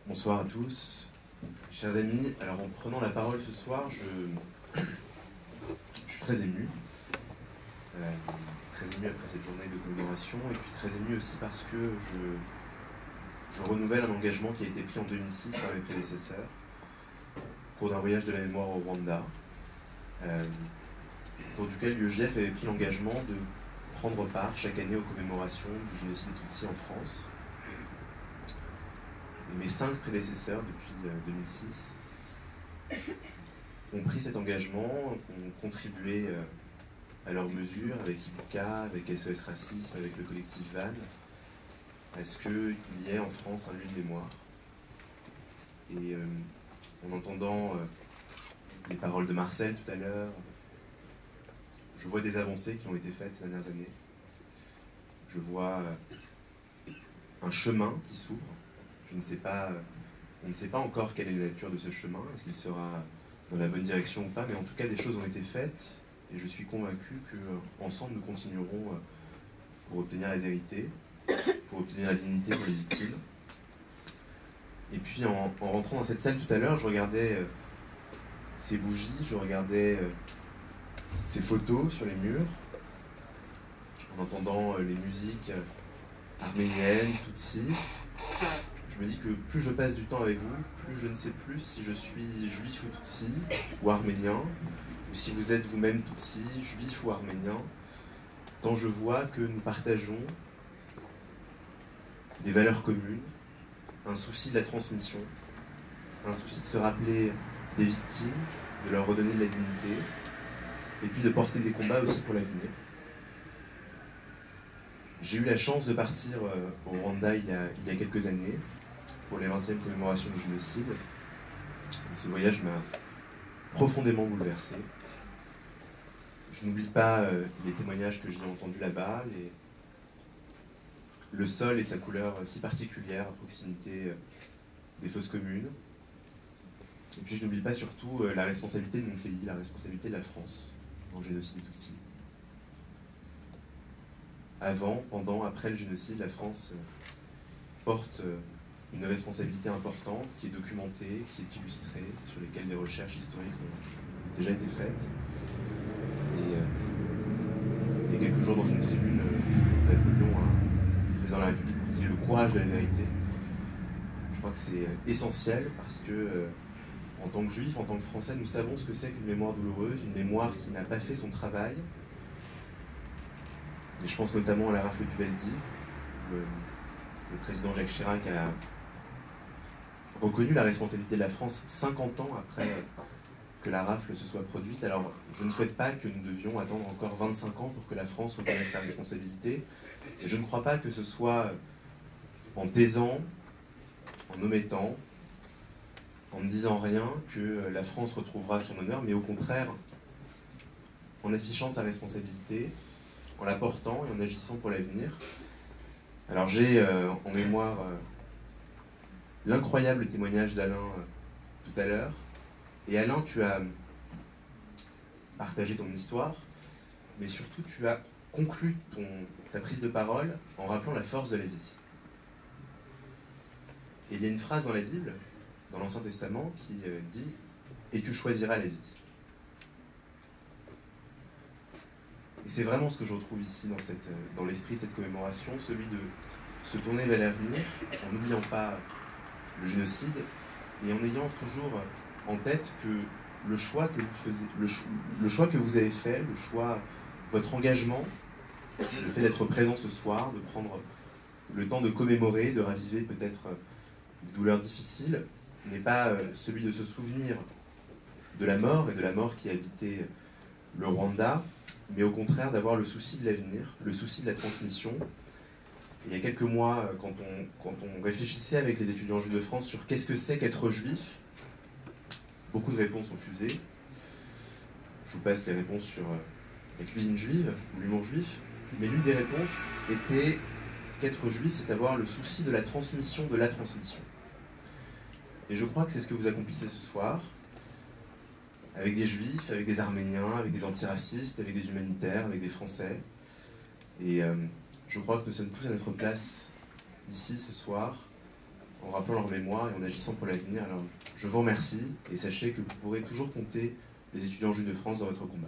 Bonsoir à tous. Chers amis, alors en prenant la parole ce soir, je suis très ému. Très ému après cette journée de commémoration, et puis très ému aussi parce que je renouvelle un engagement qui a été pris en 2006 par mes prédécesseurs, au cours d'un voyage de la mémoire au Rwanda, au cours duquel l'UEJF avait pris l'engagement de prendre part chaque année aux commémorations du génocide Tutsi en France. Mes 5 prédécesseurs depuis 2006 ont pris cet engagement, ont contribué à leur mesure avec IBUCA, avec SOS Racisme, avec le collectif VAN, à ce qu'il y ait en France un lieu de mémoire. Et en entendant les paroles de Marcel tout à l'heure, je vois des avancées qui ont été faites ces dernières années. Je vois un chemin qui s'ouvre. On ne sait pas encore quelle est la nature de ce chemin, est-ce qu'il sera dans la bonne direction ou pas, mais en tout cas des choses ont été faites, et je suis convaincu qu'ensemble nous continuerons pour obtenir la vérité, pour obtenir la dignité pour les victimes. Et puis en rentrant dans cette salle tout à l'heure, je regardais ces bougies, je regardais ces photos sur les murs, en entendant les musiques arméniennes, tutsi. Je me dis que plus je passe du temps avec vous, plus je ne sais plus si je suis juif ou tutsi, ou arménien, ou si vous êtes vous-même tutsi, juif ou arménien, tant je vois que nous partageons des valeurs communes, un souci de la transmission, un souci de se rappeler des victimes, de leur redonner de la dignité, et puis de porter des combats aussi pour l'avenir. J'ai eu la chance de partir au Rwanda il y a quelques années, pour les 20e commémorations du génocide. Et ce voyage m'a profondément bouleversé. Je n'oublie pas les témoignages que j'ai entendus là-bas, le sol et sa couleur si particulière à proximité des fosses communes. Et puis je n'oublie pas surtout la responsabilité de mon pays, la responsabilité de la France dans le génocide des Tutsis. Avant, pendant, après le génocide, la France porte une responsabilité importante qui est documentée, qui est illustrée, sur lesquelles des recherches historiques ont déjà été faites. Et il y a quelques jours, dans une tribune, nous appelions un président de la République pour qu'il ait le courage de la vérité. Je crois que c'est essentiel parce que, en tant que juifs, en tant que Français, nous savons ce que c'est qu'une mémoire douloureuse, une mémoire qui n'a pas fait son travail. Et je pense notamment à la rafle du Veldiv. Le président Jacques Chirac a reconnu la responsabilité de la France 50 ans après que la rafle se soit produite. Alors, je ne souhaite pas que nous devions attendre encore 25 ans pour que la France reconnaisse sa responsabilité. Et je ne crois pas que ce soit en taisant, en omettant, en ne disant rien, que la France retrouvera son honneur, mais au contraire, en affichant sa responsabilité, en la portant et en agissant pour l'avenir. Alors j'ai en mémoire l'incroyable témoignage d'Alain tout à l'heure. Et Alain, tu as partagé ton histoire, mais surtout tu as conclu ta prise de parole en rappelant la force de la vie. Et il y a une phrase dans la Bible, dans l'Ancien Testament, qui dit « Et tu choisiras la vie ». Et c'est vraiment ce que je retrouve ici dans l'esprit de cette commémoration, celui de se tourner vers l'avenir en n'oubliant pas le génocide et en ayant toujours en tête que le choix que vous avez fait, votre engagement, le fait d'être présent ce soir, de prendre le temps de commémorer, de raviver peut-être des douleurs difficiles, n'est pas celui de se souvenir de la mort et de la mort qui a habité le Rwanda, mais au contraire d'avoir le souci de l'avenir, le souci de la transmission. Et il y a quelques mois, quand on réfléchissait avec les étudiants juifs de France sur qu'est-ce que c'est qu'être juif, beaucoup de réponses ont fusé. Je vous passe les réponses sur la cuisine juive ou l'humour juif, mais l'une des réponses était qu'être juif, c'est avoir le souci de la transmission de la transmission. Et je crois que c'est ce que vous accomplissez ce soir, avec des juifs, avec des arméniens, avec des antiracistes, avec des humanitaires, avec des Français. Et je crois que nous sommes tous à notre place ici ce soir, en rappelant leur mémoire et en agissant pour l'avenir. Alors, je vous remercie et sachez que vous pourrez toujours compter les étudiants juifs de France dans votre combat.